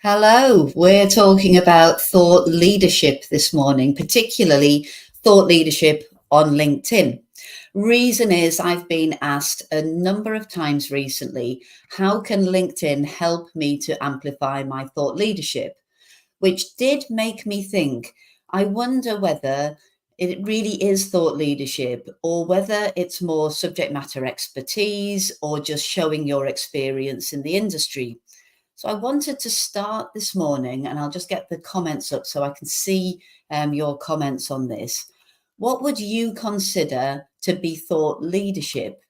Hello, we're talking about thought leadership this morning, particularly thought leadership on LinkedIn. Reason is I've been asked a number of times recently, how can LinkedIn help me to amplify my thought leadership? Which did make me think, I wonder whether it really is thought leadership or whether it's more subject matter expertise or just showing your experience in the industry. So I wanted to start this morning, and I'll just get the comments up so I can see your comments on this. What would you consider to be thought leadership?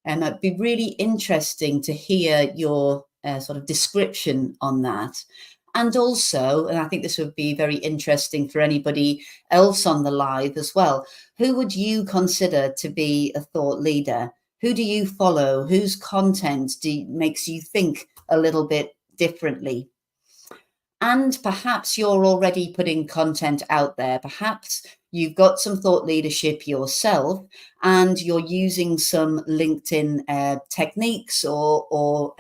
And it'd be really interesting to hear your sort of description on that. And also, and I think this would be very interesting for anybody else on the live as well, who would you consider to be a thought leader? Who do you follow? Whose content makes you think a little bit differently? And perhaps you're already putting content out there. Perhaps you've got some thought leadership yourself and you're using some LinkedIn techniques or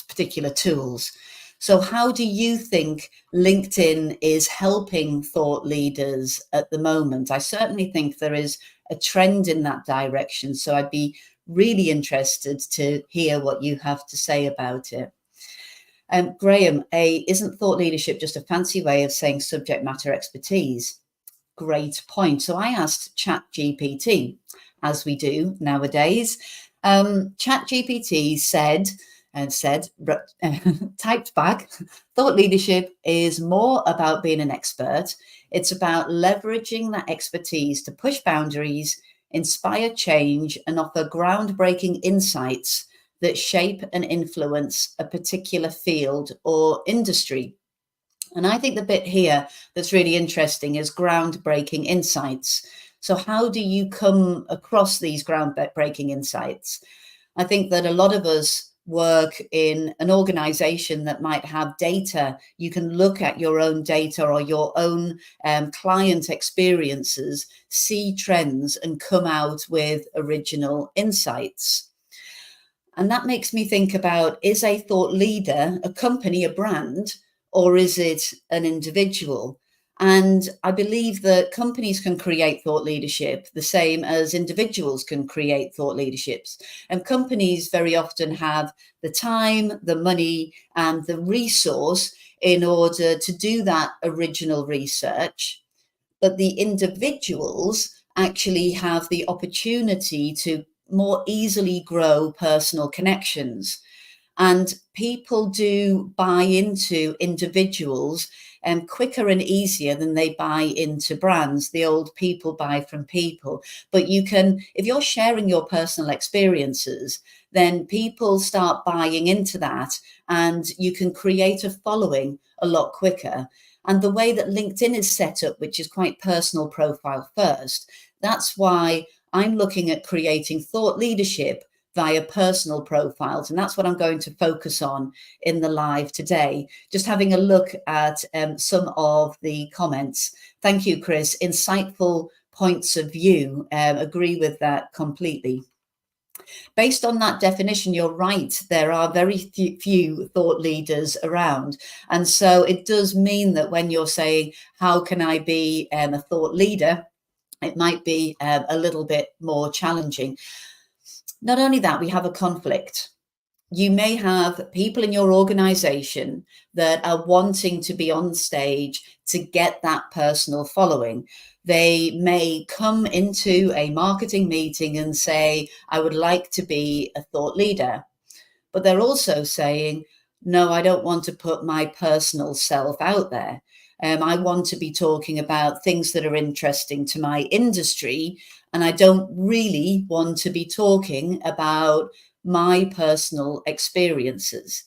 particular tools. So, how do you think LinkedIn is helping thought leaders at the moment? I certainly think there is a trend in that direction. So, I'd be really interested to hear what you have to say about it. Graham, isn't thought leadership just a fancy way of saying subject matter expertise? Great point. So I asked ChatGPT, as we do nowadays. ChatGPT said, typed back, thought leadership is more about being an expert. It's about leveraging that expertise to push boundaries, inspire change, and offer groundbreaking insights that shape and influence a particular field or industry. And I think the bit here that's really interesting is groundbreaking insights. So, how do you come across these groundbreaking insights? I think that a lot of us work in an organization that might have data. You can look at your own data or your own client experiences, see trends, and come out with original insights. And that makes me think about, is a thought leader a company, a brand, or is it an individual? And I believe that companies can create thought leadership the same as individuals can create thought leaderships. And companies very often have the time, the money, and the resource in order to do that original research. But the individuals actually have the opportunity to more easily grow personal connections. And people do buy into individuals quicker and easier than they buy into brands. The old people buy from people. But you can, if you're sharing your personal experiences, then people start buying into that and you can create a following a lot quicker. And the way that LinkedIn is set up, which is quite personal profile first, that's why I'm looking at creating thought leadership via personal profiles. And that's what I'm going to focus on in the live today. Just having a look at some of the comments. Thank you, Chris. Insightful points of view. Agree with that completely. Based on that definition, you're right. There are very few thought leaders around. And so it does mean that when you're saying, how can I be a thought leader? It might be a little bit more challenging. Not only that, we have a conflict. You may have people in your organization that are wanting to be on stage to get that personal following. They may come into a marketing meeting and say, I would like to be a thought leader. But they're also saying, no, I don't want to put my personal self out there. I want to be talking about things that are interesting to my industry. And I don't really want to be talking about my personal experiences.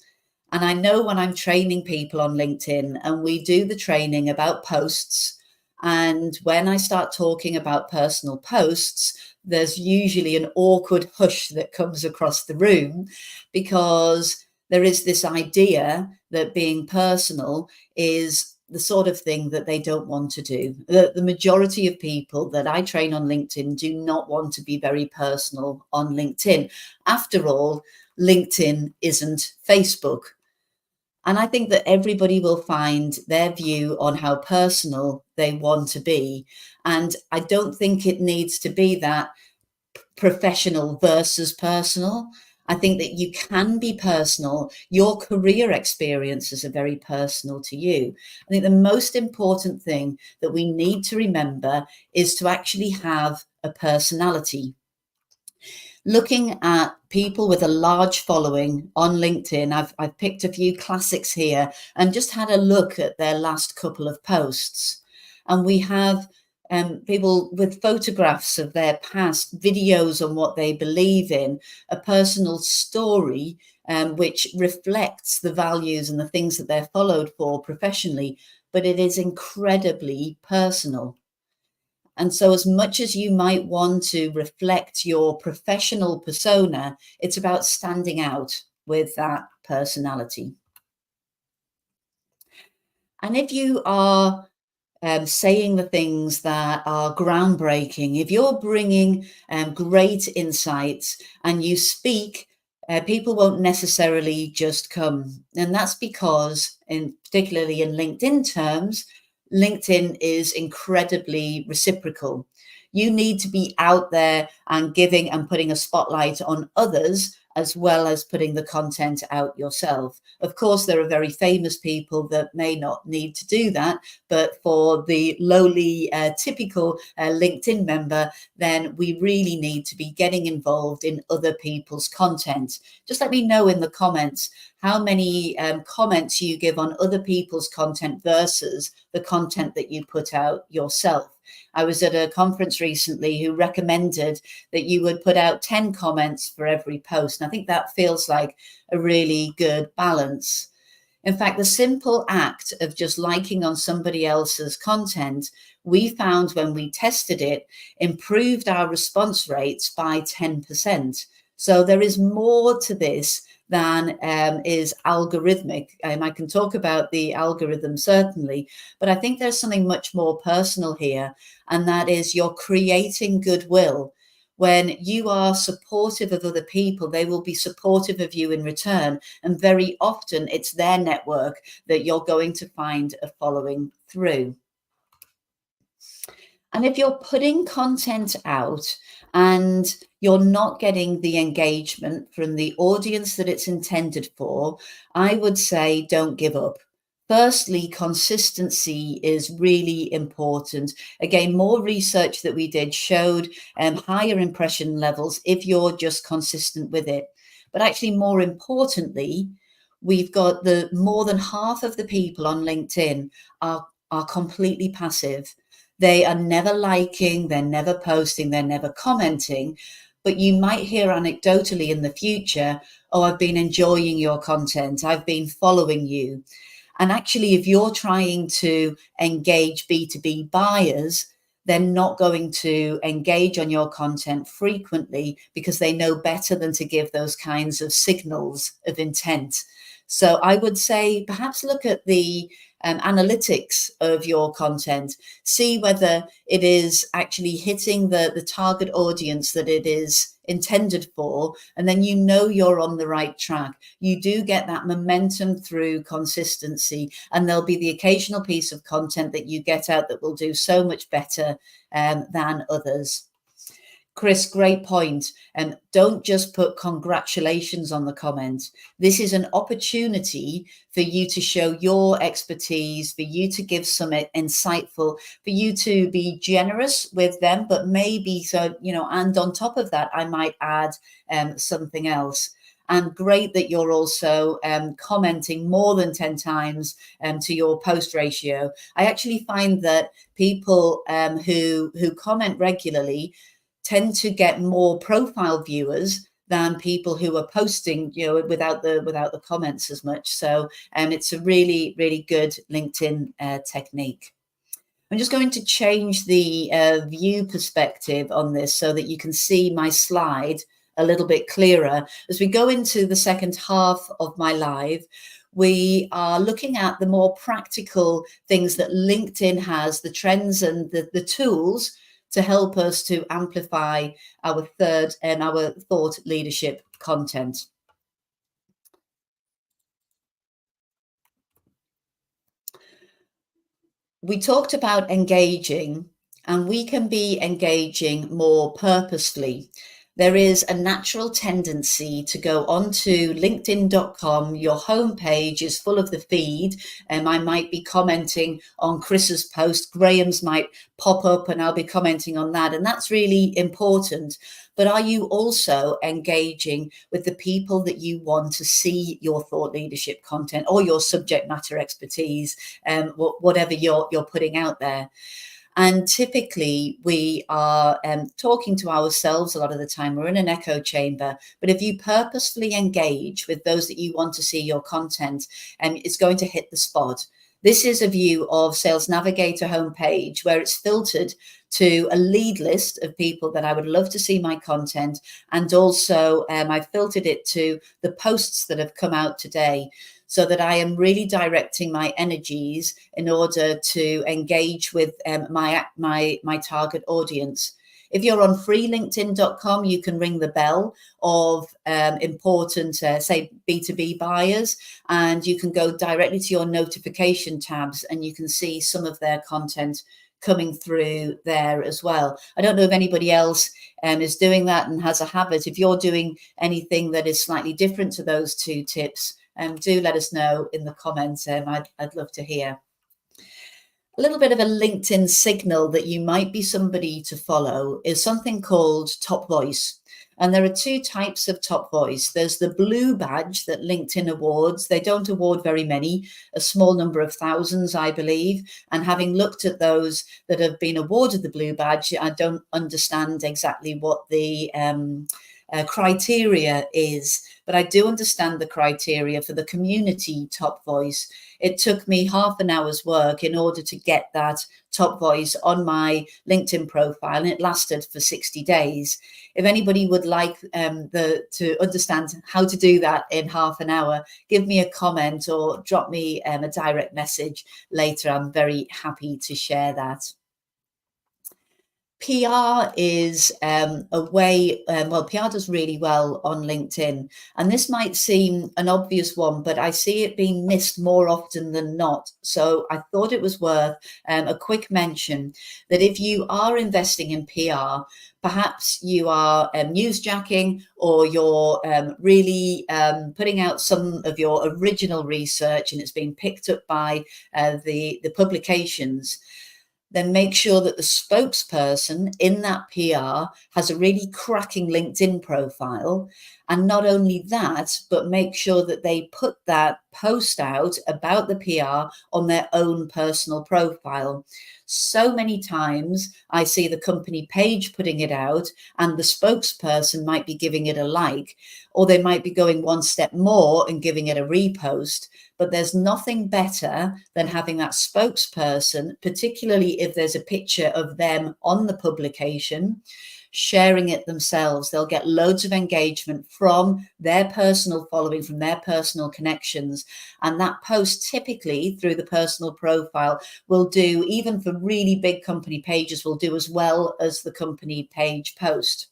And I know when I'm training people on LinkedIn and we do the training about posts, and when I start talking about personal posts, there's usually an awkward hush that comes across the room because there is this idea that being personal is the sort of thing that they don't want to do. The majority of people that I train on LinkedIn do not want to be very personal on LinkedIn. After all, LinkedIn isn't Facebook. And I think that everybody will find their view on how personal they want to be. And I don't think it needs to be that professional versus personal. I think that you can be personal. Your career experiences are very personal to you. I think the most important thing that we need to remember is to actually have a personality. Looking at people with a large following on LinkedIn, I've picked a few classics here and just had a look at their last couple of posts. And we have people with photographs of their past, videos on what they believe in, a personal story which reflects the values and the things that they're followed for professionally, but it is incredibly personal. And so, as much as you might want to reflect your professional persona, it's about standing out with that personality. And if you are saying the things that are groundbreaking, if you're bringing great insights and you speak, people won't necessarily just come. And that's because, particularly in LinkedIn terms, LinkedIn is incredibly reciprocal. You need to be out there and giving and putting a spotlight on others as well as putting the content out yourself. Of course, there are very famous people that may not need to do that, but for the lowly, typical LinkedIn member, then we really need to be getting involved in other people's content. Just let me know in the comments how many comments you give on other people's content versus the content that you put out yourself. I was at a conference recently who recommended that you would put out 10 comments for every post. And I think that feels like a really good balance. In fact, the simple act of just liking on somebody else's content, we found when we tested it, improved our response rates by 10%. So there is more to this than is algorithmic. I can talk about the algorithm certainly, but I think there's something much more personal here, and that is you're creating goodwill. When you are supportive of other people, they will be supportive of you in return. And very often it's their network that you're going to find a following through. And if you're putting content out and you're not getting the engagement from the audience that it's intended for, I would say don't give up. Firstly, consistency is really important. Again, more research that we did showed higher impression levels if you're just consistent with it. But actually, more importantly, we've got the more than half of the people on LinkedIn are completely passive. They are never liking, they're never posting, they're never commenting. But you might hear anecdotally in the future, oh, I've been enjoying your content, I've been following you. And actually, if you're trying to engage B2B buyers, they're not going to engage on your content frequently because they know better than to give those kinds of signals of intent. So I would say perhaps look at the analytics of your content, see whether it is actually hitting the target audience that it is intended for, and then you know you're on the right track. You do get that momentum through consistency, and there'll be the occasional piece of content that you get out that will do so much better than others. Chris, great point. And don't just put congratulations on the comment. This is an opportunity for you to show your expertise, for you to give some insightful, for you to be generous with them, but maybe so, and on top of that, I might add something else. And great that you're also commenting more than 10 times to your post ratio. I actually find that people who comment regularly tend to get more profile viewers than people who are posting, without the comments as much. So it's a really, really good LinkedIn technique. I'm just going to change the view perspective on this so that you can see my slide a little bit clearer. As we go into the second half of my live, we are looking at the more practical things that LinkedIn has, the trends and the tools to help us to amplify our thought leadership content. We talked about engaging, and we can be engaging more purposefully. There is a natural tendency to go onto linkedin.com. Your homepage is full of the feed, and I might be commenting on Chris's post. Graham's might pop up and I'll be commenting on that. And that's really important. But are you also engaging with the people that you want to see your thought leadership content or your subject matter expertise, whatever you're putting out there? And typically we are talking to ourselves a lot of the time. We're in an echo chamber. But if you purposefully engage with those that you want to see your content, it's going to hit the spot. This is a view of Sales Navigator homepage where it's filtered to a lead list of people that I would love to see my content. And also I've filtered it to the posts that have come out today, so that I am really directing my energies in order to engage with my target audience. If you're on freelinkedin.com, you can ring the bell of important, say, B2B buyers, and you can go directly to your notification tabs and you can see some of their content coming through there as well. I don't know if anybody else is doing that and has a habit. If you're doing anything that is slightly different to those two tips, do let us know in the comments. I'd love to hear. A little bit of a LinkedIn signal that you might be somebody to follow is something called Top Voice. And there are two types of Top Voice. There's the blue badge that LinkedIn awards. They don't award very many, a small number of thousands, I believe. And having looked at those that have been awarded the blue badge, I don't understand exactly what the criteria is, but I do understand the criteria for the community Top Voice. It took me half an hour's work in order to get that Top Voice on my LinkedIn profile, and it lasted for 60 days. If anybody would like to understand how to do that in half an hour, give me a comment or drop me a direct message later. I'm very happy to share that. PR is a way, well, PR does really well on LinkedIn. And this might seem an obvious one, but I see it being missed more often than not. So I thought it was worth a quick mention that if you are investing in PR, perhaps you are newsjacking, or you're really putting out some of your original research and it's being picked up by the publications, then make sure that the spokesperson in that PR has a really cracking LinkedIn profile. And not only that, but make sure that they put that post out about the PR on their own personal profile. So many times I see the company page putting it out and the spokesperson might be giving it a like, or they might be going one step more and giving it a repost. But there's nothing better than having that spokesperson, particularly if there's a picture of them on the publication, sharing it themselves. They'll get loads of engagement from their personal following, from their personal connections. And that post typically through the personal profile will do, even for really big company pages, will do as well as the company page post.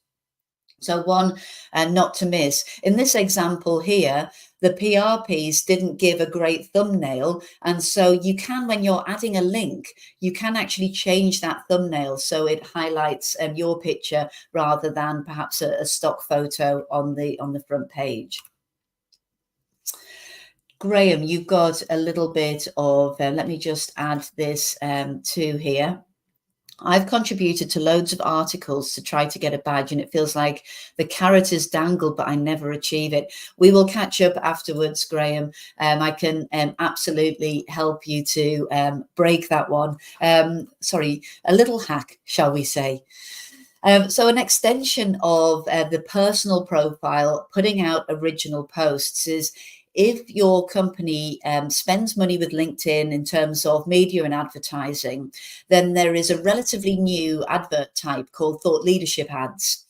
So one not to miss. In this example here, the PR piece didn't give a great thumbnail. And so you can, when you're adding a link, you can actually change that thumbnail so it highlights your picture rather than perhaps a stock photo on the front page. Graham, you've got a little bit of, let me just add this to here. I've contributed to loads of articles to try to get a badge, and it feels like the carrot is dangled, but I never achieve it. We will catch up afterwards, Graham. I can absolutely help you to break that one. Sorry, a little hack, shall we say. So an extension of the personal profile, putting out original posts, is if your company spends money with LinkedIn in terms of media and advertising, then there is a relatively new advert type called thought leadership ads.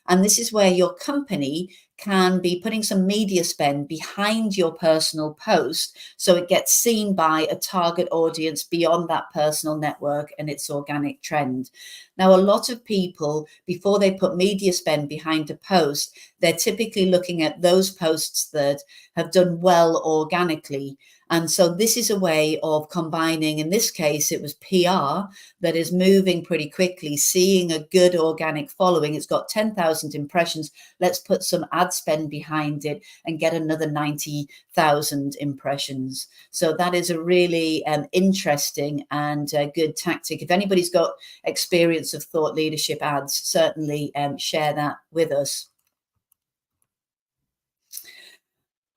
And this is where your company can be putting some media spend behind your personal post so it gets seen by a target audience beyond that personal network and its organic trend. Now, a lot of people, before they put media spend behind a post, they're typically looking at those posts that have done well organically. And so this is a way of combining, in this case, it was PR that is moving pretty quickly, seeing a good organic following. It's got 10,000 impressions. Let's put some ad spend behind it and get another 90,000 impressions. So that is a really interesting and good tactic. If anybody's got experience of thought leadership ads, certainly share that with us.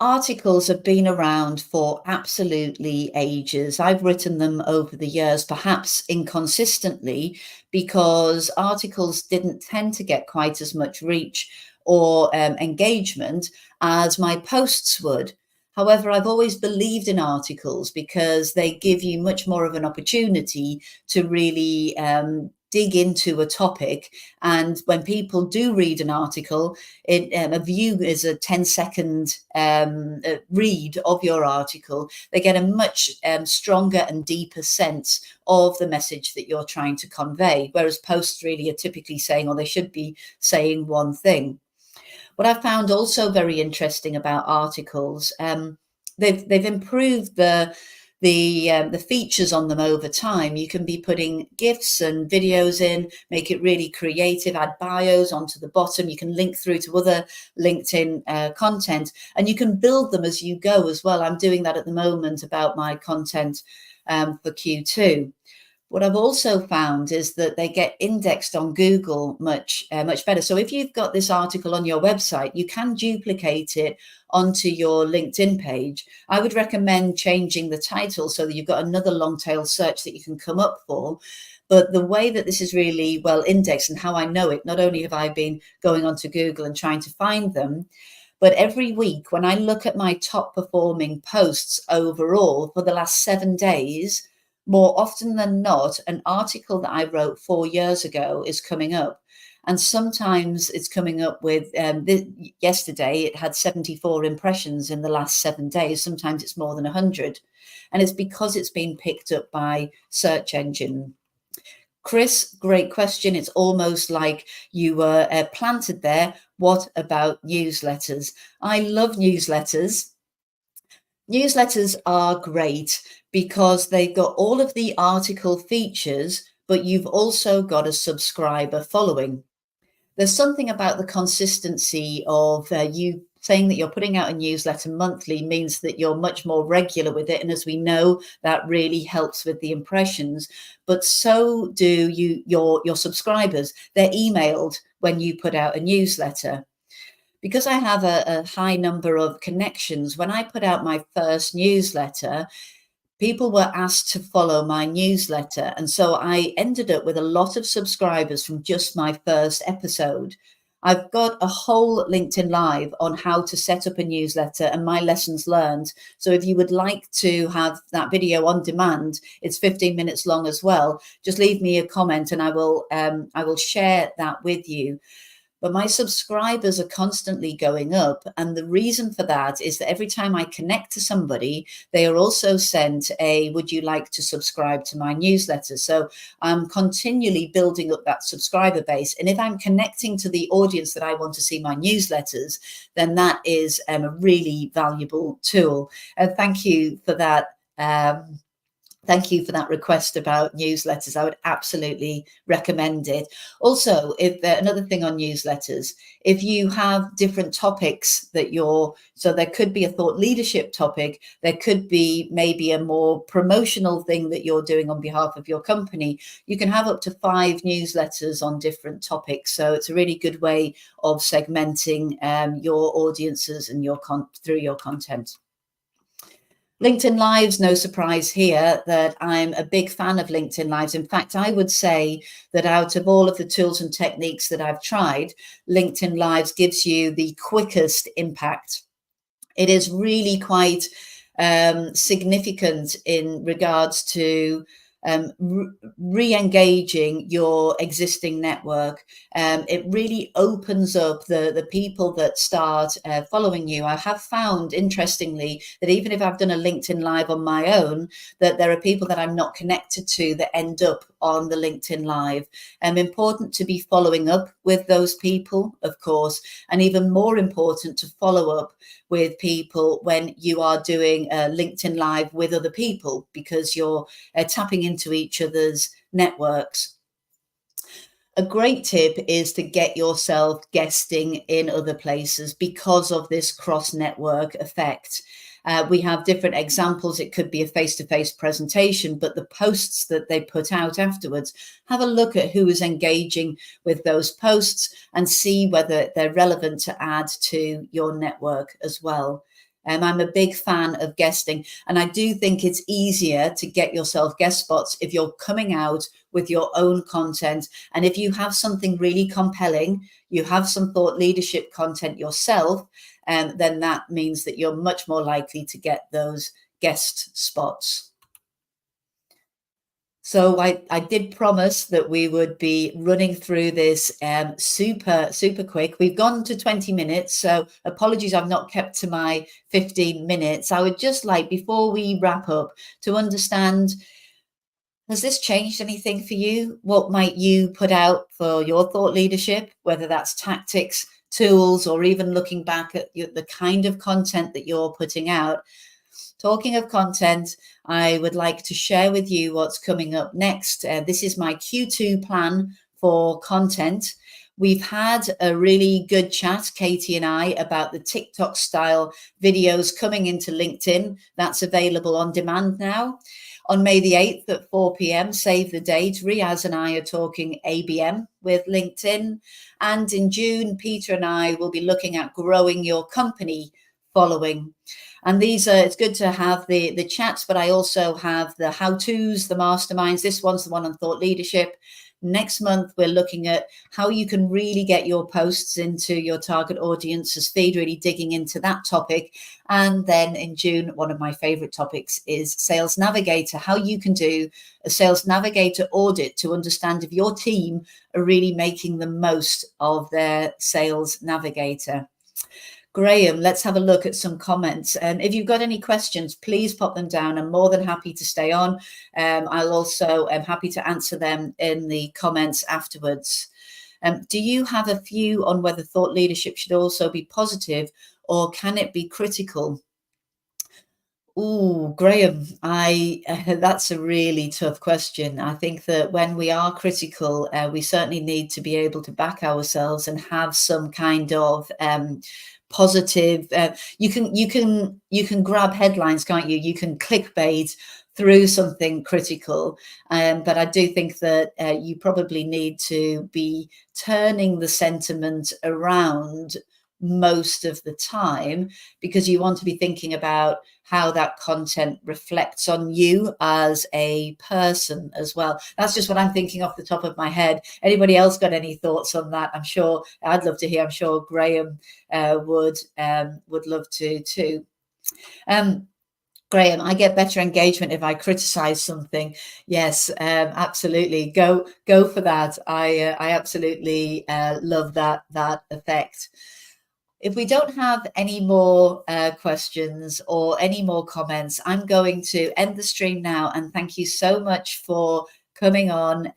Articles have been around for absolutely ages. I've written them over the years, perhaps inconsistently, because articles didn't tend to get quite as much reach or engagement as my posts would. However, I've always believed in articles because they give you much more of an opportunity to really dig into a topic. And when people do read an article, a view is a 10-second read of your article. They get a much stronger and deeper sense of the message that you're trying to convey, whereas posts really are typically saying, or they should be saying, one thing. What I found also very interesting about articles, they've improved the features on them over time. You can be putting GIFs and videos in, make it really creative, add bios onto the bottom. You can link through to other LinkedIn content, and you can build them as you go as well. I'm doing that at the moment about my content for Q2. What I've also found is that they get indexed on Google much better. So if you've got this article on your website, you can duplicate it onto your LinkedIn page. I would recommend changing the title so that you've got another long tail search that you can come up for. But the way that this is really well indexed, and how I know it, not only have I been going onto Google and trying to find them, but every week when I look at my top performing posts overall for the last 7 days, more often than not, an article that I wrote 4 years ago is coming up. And sometimes it's coming up with, yesterday it had 74 impressions in the last 7 days. Sometimes it's more than 100. And it's because it's been picked up by search engine. Chris, great question. It's almost like you were planted there. What about newsletters? I love newsletters. Newsletters are great because they've got all of the article features, but you've also got a subscriber following. There's something about the consistency of you saying that you're putting out a newsletter monthly means that you're much more regular with it. And as we know, that really helps with the impressions, but so do your subscribers. They're emailed when you put out a newsletter. Because I have a high number of connections, when I put out my first newsletter, people were asked to follow my newsletter. And so I ended up with a lot of subscribers from just my first episode. I've got a whole LinkedIn Live on how to set up a newsletter and my lessons learned. So if you would like to have that video on demand, it's 15 minutes long as well. Just leave me a comment and I will share that with you. But my subscribers are constantly going up. And the reason for that is that every time I connect to somebody, they are also sent a, would you like to subscribe to my newsletter? So I'm continually building up that subscriber base. And if I'm connecting to the audience that I want to see my newsletters, then that is a really valuable tool. And thank you for that. Thank you for that request about newsletters. I would absolutely recommend it. Also, if another thing on newsletters, if you have different topics that so there could be a thought leadership topic, there could be maybe a more promotional thing that you're doing on behalf of your company. You can have up to 5 newsletters on different topics. So it's a really good way of segmenting your audiences and through your content. LinkedIn Lives, no surprise here that I'm a big fan of LinkedIn Lives. In fact, I would say that out of all of the tools and techniques that I've tried, LinkedIn Lives gives you the quickest impact. It is really quite significant in regards to re-engaging your existing network. It really opens up the people that start following you. I have found, interestingly, that even if I've done a LinkedIn Live on my own, that there are people that I'm not connected to that end up on the LinkedIn Live. Important to be following up with those people, of course, and even more important to follow up with people when you are doing a LinkedIn Live with other people, because you're tapping into each other's networks. A great tip is to get yourself guesting in other places because of this cross network effect. We have different examples. It could be a face-to-face presentation, but the posts that they put out afterwards, have a look at who is engaging with those posts and see whether they're relevant to add to your network as well. I'm a big fan of guesting, and I do think it's easier to get yourself guest spots if you're coming out with your own content. And if you have something really compelling, you have some thought leadership content yourself, then that means that you're much more likely to get those guest spots. So I did promise that we would be running through this super quick. We've gone to 20 minutes, so apologies I've not kept to my 15 minutes. I would just like, before we wrap up, to understand, has this changed anything for you? What might you put out for your thought leadership, whether that's tactics, tools, or even looking back at the kind of content that you're putting out? Talking of content, I would like to share with you what's coming up next. This is my Q2 plan for content. We've had a really good chat, Katie and I, about the TikTok style videos coming into LinkedIn. That's available on demand now. On May the 8th at 4 p.m, save the date, Riaz and I are talking ABM with LinkedIn. And in June, Peter and I will be looking at growing your company following. And these are, it's good to have the chats, but I also have the how-tos, the masterminds. This one's the one on thought leadership. Next month, we're looking at how you can really get your posts into your target audience, as Feed really digging into that topic. And then in June, one of my favorite topics is Sales Navigator, how you can do a Sales Navigator audit to understand if your team are really making the most of their Sales Navigator. Graham, let's have a look at some comments. And if you've got any questions, please pop them down. I'm more than happy to stay on. I'll also, I'm happy to answer them in the comments afterwards. Do you have a view on whether thought leadership should also be positive, or can it be critical? Oh, Graham, that's a really tough question. I think that when we are critical, we certainly need to be able to back ourselves and have some kind of positive. You can grab headlines, can't you? You can clickbait through something critical, but I do think that you probably need to be turning the sentiment around most of the time, because you want to be thinking about how that content reflects on you as a person as well. That's just what I'm thinking off the top of my head. Anybody else got any thoughts on that? I'm sure I'd love to hear. I'm sure Graham would love to too. Graham, I get better engagement if I criticize something. Yes, absolutely. Go for that. I absolutely love that effect. If we don't have any more questions or any more comments, I'm going to end the stream now, and thank you so much for coming on.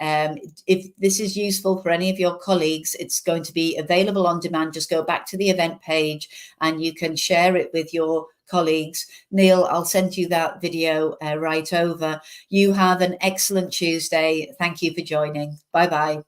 If this is useful for any of your colleagues, it's going to be available on demand. Just go back to the event page and you can share it with your colleagues. Neil, I'll send you that video right over. You have an excellent Tuesday. Thank you for joining. Bye-bye.